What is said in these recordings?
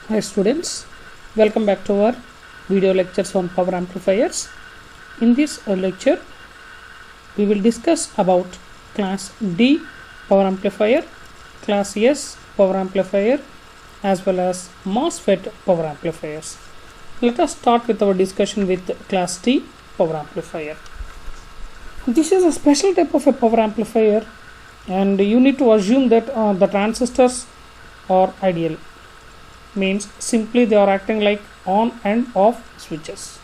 Hi students, welcome back to our video lectures on power amplifiers. In this lecture, we will discuss about class D power amplifier, class S power amplifier, as well as MOSFET power amplifiers. Let us start with our discussion with class D power amplifier. This is a special type of a power amplifier, and you need to assume that the transistors are ideal. Means simply they are acting like on and off switches.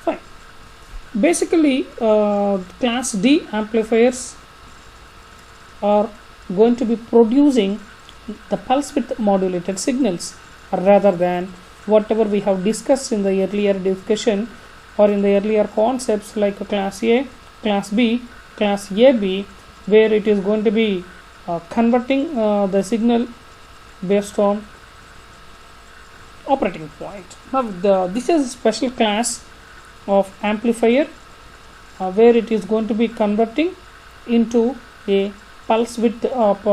Fine. Basically, class D amplifiers are going to be producing the pulse width modulated signals rather than whatever we have discussed in the earlier discussion or in the earlier concepts like class A, class B, class AB, where it is going to be converting the signal based on operating point. Now this is a special class of amplifier where it is going to be converting into a pulse width,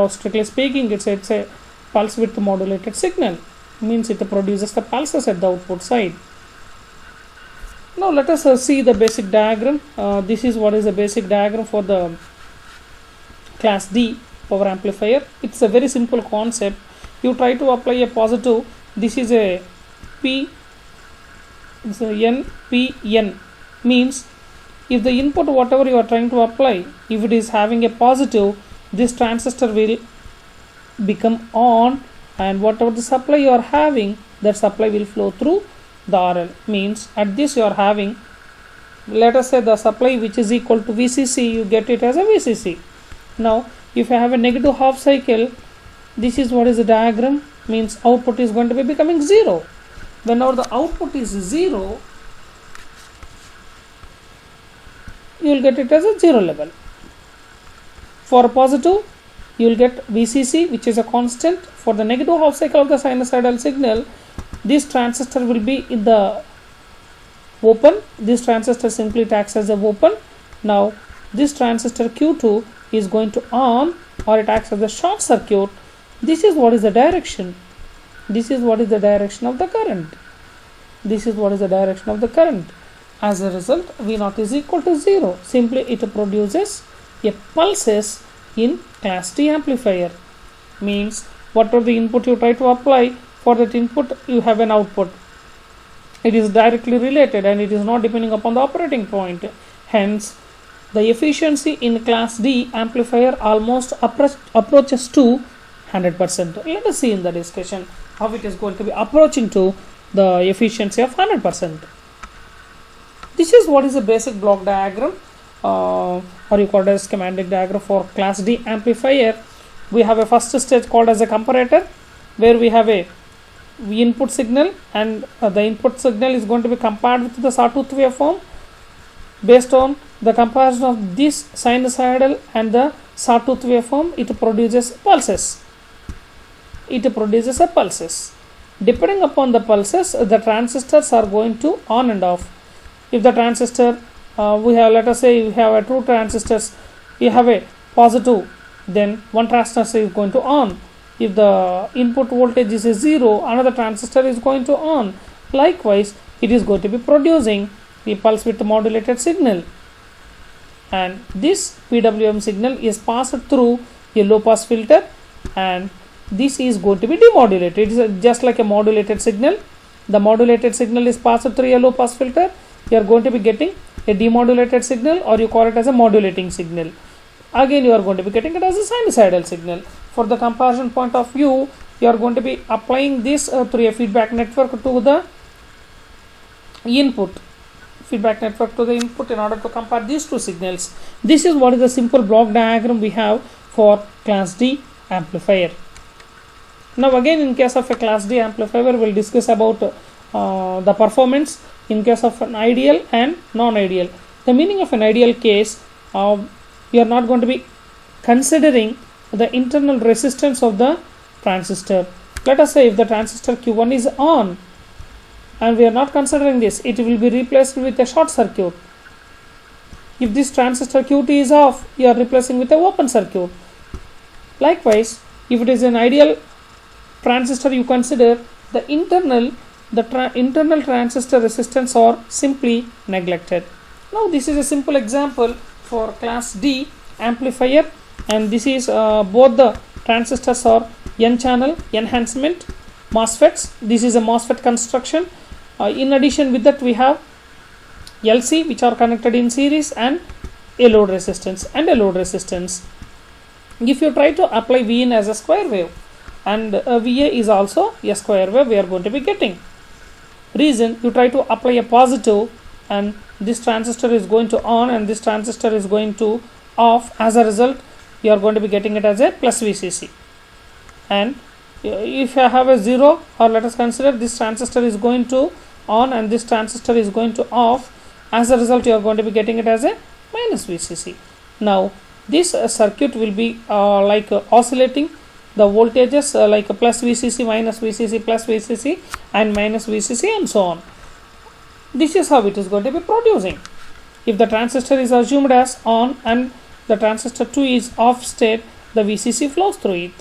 strictly speaking it's a pulse width modulated signal, means it produces the pulses at the output side. Now let us see the basic diagram. This is what is the basic diagram for the class D power amplifier. It's a very simple concept. You try to apply a positive. This is a P, it's a NPN, means if the input whatever you are trying to apply, if it is having a positive, this transistor will become on, and whatever the supply you are having, that supply will flow through the RL. Means at this you are having, let us say the supply which is equal to VCC, you get it as a VCC. Now if you have a negative half cycle, this is what is the diagram, means output is going to be becoming 0. Whenever the output is 0, you will get it as a 0 level. For a positive, you will get VCC, which is a constant. For the negative half cycle of the sinusoidal signal, this transistor will be in the open. This transistor simply acts as a open. Now this transistor Q2 is going to on, or it acts as a short circuit. This is what is the direction. This is what is the direction of the current. This is what is the direction of the current. As a result, V0 is equal to 0. Simply it produces a pulses in class D amplifier. Means whatever the input you try to apply, for that input you have an output. It is directly related and it is not depending upon the operating point. Hence, the efficiency in class D amplifier almost approaches to 100%. Let us see in the discussion how it is going to be approaching to the efficiency of 100%. This is what is a basic block diagram, or you call it as schematic diagram for class D amplifier. We have a first stage called as a comparator, where we have a input signal, and the input signal is going to be compared with the sawtooth waveform. Based on the comparison of this sinusoidal and the sawtooth waveform, it produces pulses. Depending upon the pulses, the transistors are going to on and off. If the transistor, we have, let us say you have a two transistors, you have a positive, then one transistor is going to on. If the input voltage is 0, another transistor is going to on. Likewise, it is going to be producing the pulse width modulated signal, and this PWM signal is passed through a low pass filter, and this is going to be demodulated. It is just like a modulated signal. The modulated signal is passed through a low pass filter. You are going to be getting a demodulated signal, or you call it as a modulating signal. Again, you are going to be getting it as a sinusoidal signal. For the comparison point of view, you are going to be applying this through a feedback network to the input. In order to compare these two signals. This is what is the simple block diagram we have for class D amplifier. Now again, in case of a class D amplifier, we will discuss about the performance in case of an ideal and non-ideal. The meaning of an ideal case, you are not going to be considering the internal resistance of the transistor. Let us say if the transistor Q1 is on, and we are not considering this, it will be replaced with a short circuit. If this transistor Q2 is off, you are replacing with a open circuit. Likewise, if it is an ideal transistor you consider, the internal transistor resistance are simply neglected. Now this is a simple example for class D amplifier, and this is both the transistors are n channel enhancement MOSFETs. This is a MOSFET construction. In addition with that we have LC which are connected in series, and a load resistance and a load resistance. If you try to apply V in as a square wave, and VA is also a square wave, we are going to be getting. Reason, you try to apply a positive, and this transistor is going to on and this transistor is going to off. As a result, you are going to be getting it as a plus VCC. And if you have a 0, or let us consider this transistor is going to on and this transistor is going to off, as a result you are going to be getting it as a minus VCC. Now this circuit will be oscillating the voltages like plus VCC, minus VCC, plus VCC and minus VCC and so on. This is how it is going to be producing. If the transistor is assumed as on and the transistor 2 is off state, the VCC flows through it.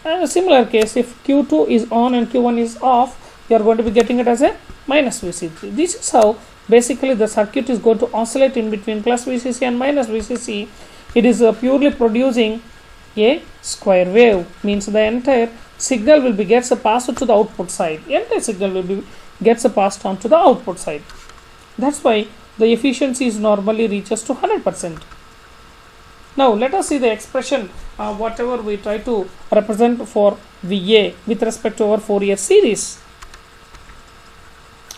And a similar case, if Q2 is on and Q1 is off, you are going to be getting it as a minus VCC. This is how basically the circuit is going to oscillate in between plus VCC and minus VCC. It is purely producing a square wave, means the entire signal will be gets passed to the output side. Entire signal will be gets passed on to the output side. That's why the efficiency is normally reaches to 100%. Now let us see the expression whatever we try to represent for VA with respect to our Fourier series.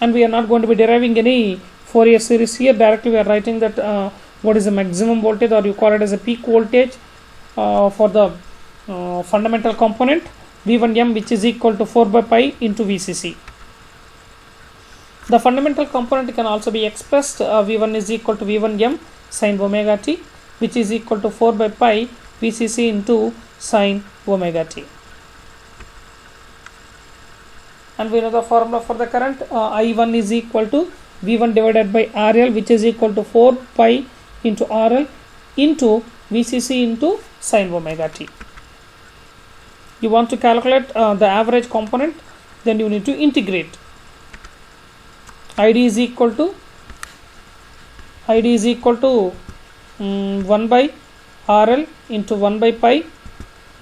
And we are not going to be deriving any Fourier series here. Directly we are writing that what is the maximum voltage, or you call it as a peak voltage for the fundamental component V1m, which is equal to 4 by pi into VCC. The fundamental component can also be expressed V1 is equal to V1m sin omega t, which is equal to 4 by pi VCC into sin omega t. And we know the formula for the current, I1 is equal to V1 divided by RL, which is equal to 4 pi into RL into VCC into sin omega t. You want to calculate the average component, then you need to integrate. ID is equal to 1 by RL into 1 by pi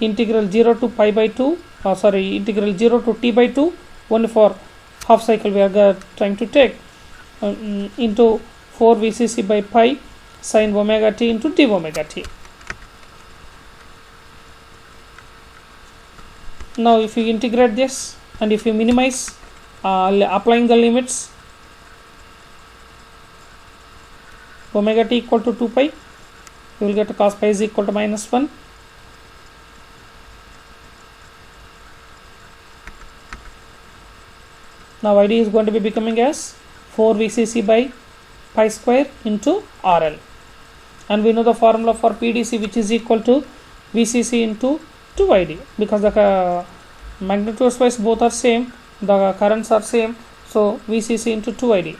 integral 0 to pi by 2, integral 0 to t by 2, only for half cycle we are trying to take, into 4 VCC by pi sin omega t into d omega t. Now if you integrate this and if you minimize applying the limits, omega t equal to 2 pi, you will get cos pi is equal to minus 1. Now ID is going to be becoming as 4 VCC by pi square into RL, and we know the formula for PDC, which is equal to VCC into 2ID, because the magnitudes wise both are same, the currents are same, so VCC into 2ID,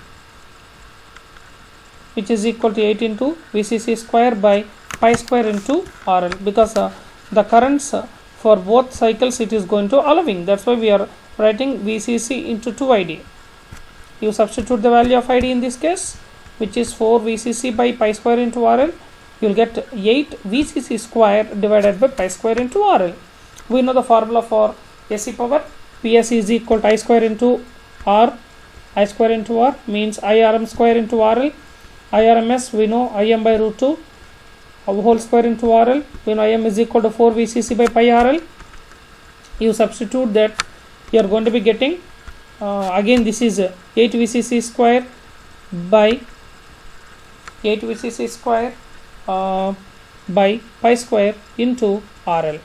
which is equal to 8 into VCC square by pi square into RL, because the currents for both cycles it is going to allowing. That's why we are writing VCC into 2ID. You substitute the value of ID in this case, which is 4 VCC by pi square into RL. You will get 8 VCC square divided by pi square into RL. We know the formula for AC power. PS is equal to I square into R. I square into R means IRM square into RL. IRMS we know IM by root 2 whole square into RL. We know IM is equal to 4 VCC by pi RL. You substitute that, you are going to be getting again this is 8 VCC square by 8 VCC square by pi square into RL.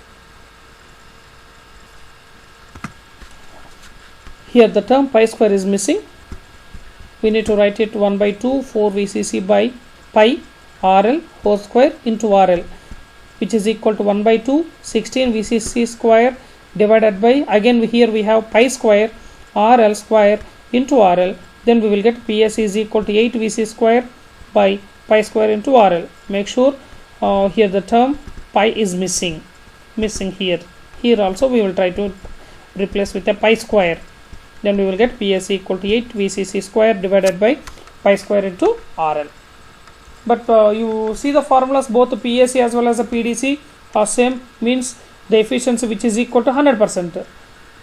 Here the term pi square is missing. We need to write it 1 by 2 4 VCC by pi RL whole square into RL, which is equal to 1 by 2 16 VCC square divided by, again here we have pi square RL square into RL. Then we will get PS is equal to 8 VC square by pi square into RL. Make sure here the term pi is missing here. Here also we will try to replace with a pi square, then we will get PSC equal to 8 VCC square divided by pi square into RL. But you see the formulas, both the PSC as well as the PDC are same, means the efficiency which is equal to 100%.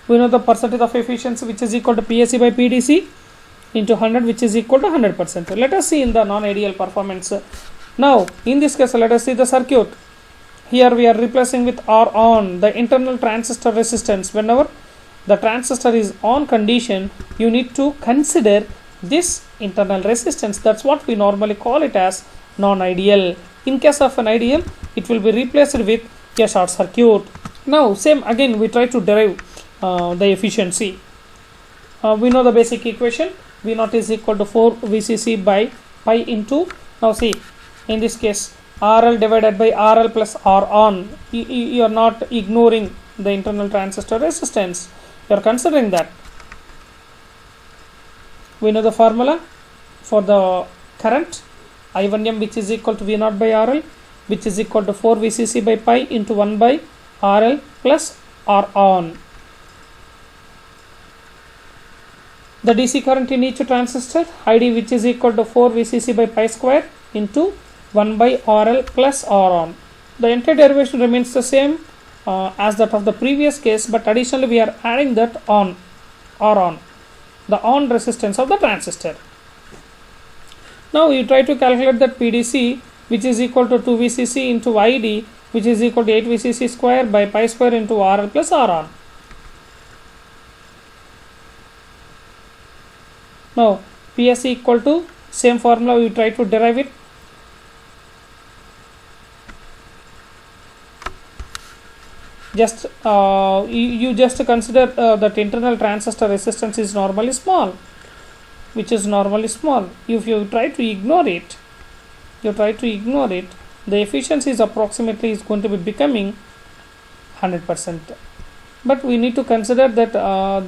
We know the percentage of efficiency which is equal to PSC by PDC into 100, which is equal to 100%. Let us see in the non-ideal performance. Now in this case, let us see the circuit. Here we are replacing with R on, the internal transistor resistance. Whenever the transistor is on condition, you need to consider this internal resistance. That's what we normally call it as non-ideal. In case of an ideal, it will be replaced with a short circuit. Now same again, we try to derive the efficiency. We know the basic equation. V naught is equal to 4 VCC by pi into, now see, in this case RL divided by RL plus R on. You are not ignoring the internal transistor resistance, you are considering that. We know the formula for the current I1M, which is equal to V naught by RL, which is equal to 4 VCC by pi into 1 by RL plus R on. The DC current in each transistor ID, which is equal to 4 VCC by pi square into 1 by RL plus R on. The entire derivation remains the same as that of the previous case, but additionally we are adding that on R on, the on resistance of the transistor. Now you try to calculate that PDC, which is equal to 2 VCC into ID, which is equal to 8 VCC square by pi square into RL plus R on. Now PSC equal to, same formula we try to derive it. Just you just consider that internal transistor resistance is normally small, which is normally small. If you try to ignore it, the efficiency is approximately is going to be becoming 100%. But we need to consider that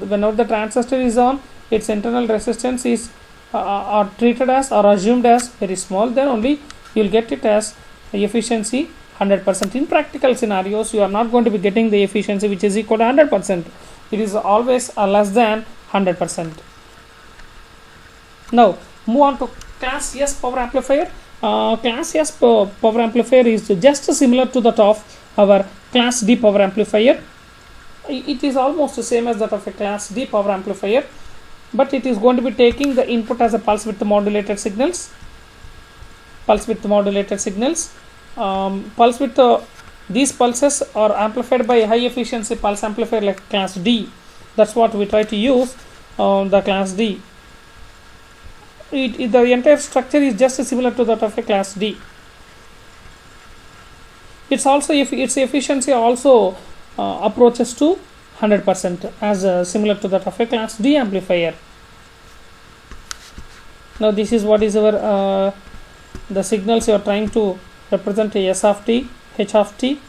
whenever the transistor is on, its internal resistance is are treated as or assumed as very small, then only you will get it as efficiency 100%. In practical scenarios, you are not going to be getting the efficiency which is equal to 100%. It is always less than 100%. Now move on to class S power amplifier. Class S power amplifier is just similar to that of our class D power amplifier. It is almost the same as that of a class D power amplifier, but it is going to be taking the input as a pulse width modulated signals. Pulse width these pulses are amplified by a high efficiency pulse amplifier like class D. That's what we try to use the class D. The entire structure is just similar to that of a class D. It's also, its efficiency also approaches to 100% as similar to that of a class D amplifier. Now this is what is our the signals you are trying to represent, a S of t, H of t,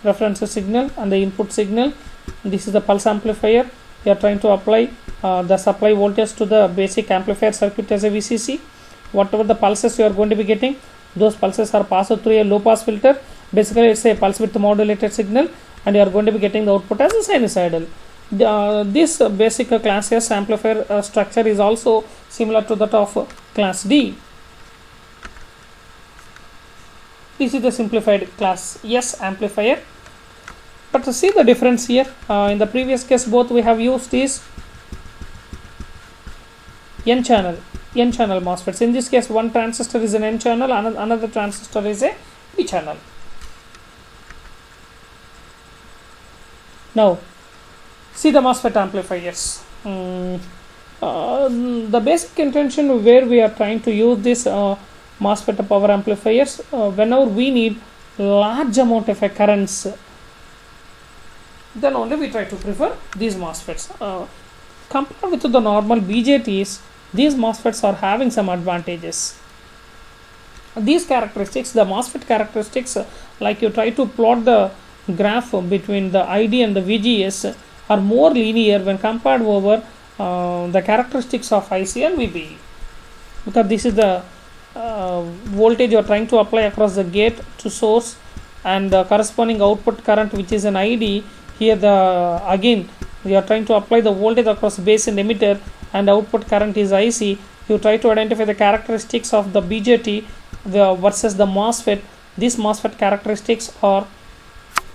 reference signal and the input signal. This is the pulse amplifier. You are trying to apply the supply voltage to the basic amplifier circuit as a VCC. Whatever the pulses you are going to be getting, those pulses are passed through a low pass filter. Basically it's a pulse width modulated signal, and you are going to be getting the output as a sinusoidal. This basic class S amplifier structure is also similar to that of class D. This is the simplified class S amplifier. But to see the difference here, in the previous case both we have used is N channel MOSFETs. In this case one transistor is an N channel, another transistor is a P channel. Now see the MOSFET amplifiers. The basic intention where we are trying to use this MOSFET power amplifiers, whenever we need large amount of currents, then only we try to prefer these MOSFETs. Compared with the normal BJTs, these MOSFETs are having some advantages. These characteristics, the MOSFET characteristics, like you try to plot the graph between the ID and the VGS, are more linear when compared over the characteristics of IC and VBE, because this is the voltage you are trying to apply across the gate to source, and the corresponding output current which is an ID. Here the again you are trying to apply the voltage across base and emitter and output current is IC. You try to identify the characteristics of the BJT versus the MOSFET. These MOSFET characteristics are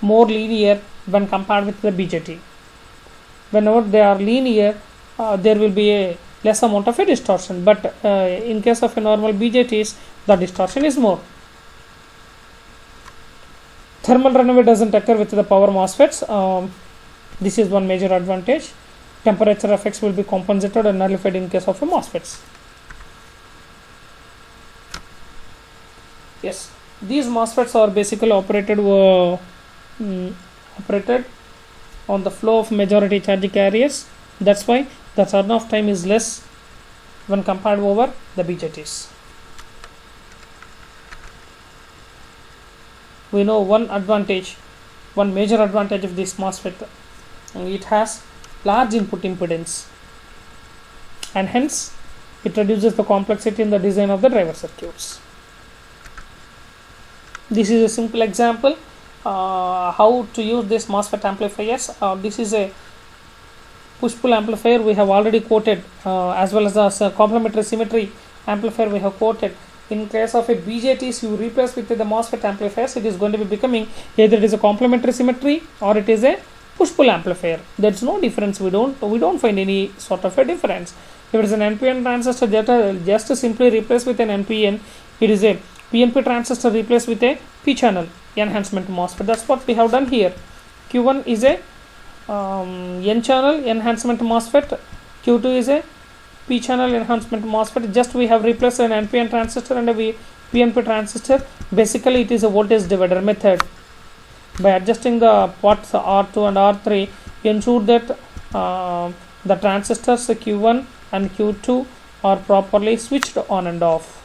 more linear when compared with the BJT. Whenever they are linear, there will be a less amount of a distortion, but in case of a normal BJTs, the distortion is more. Thermal runaway doesn't occur with the power MOSFETs. This is one major advantage. Temperature effects will be compensated and nullified in case of a MOSFETs. Yes, these MOSFETs are basically operated on the flow of majority charge carriers. That's why the turn off time is less when compared over the BJTs. We know one major advantage of this MOSFET. It has large input impedance, and hence it reduces the complexity in the design of the driver circuits. This is a simple example how to use this MOSFET amplifiers. This is a push-pull amplifier we have already quoted, as well as the complementary symmetry amplifier we have quoted. In case of a BJTs, you replace with the MOSFET amplifiers, it is going to be becoming either it is a complementary symmetry or it is a push-pull amplifier. There's no difference. We don't find any sort of a difference. If it is an NPN transistor, just simply replace with an NPN. It is a PNP transistor replaced with a P-channel enhancement MOSFET. That's what we have done here. Q1 is a N-channel enhancement MOSFET. Q2 is a P-channel enhancement MOSFET. Just we have replaced an NPN transistor and a PNP transistor. Basically, it is a voltage divider method. By adjusting the ports R2 and R3, ensure that the transistors Q1 and Q2 are properly switched on and off.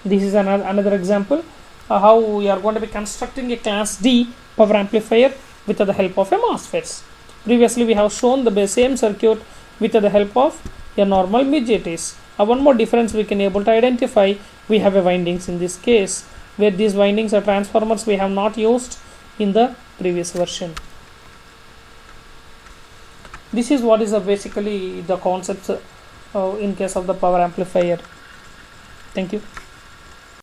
This is another example how we are going to be constructing a class D power amplifier with the help of a MOSFETs. Previously we have shown the same circuit with the help of a normal BJTs. One more difference we can able to identify, we have a windings in this case, where these windings are transformers we have not used in the previous version. This is what is basically the concepts in case of the power amplifier. Thank you.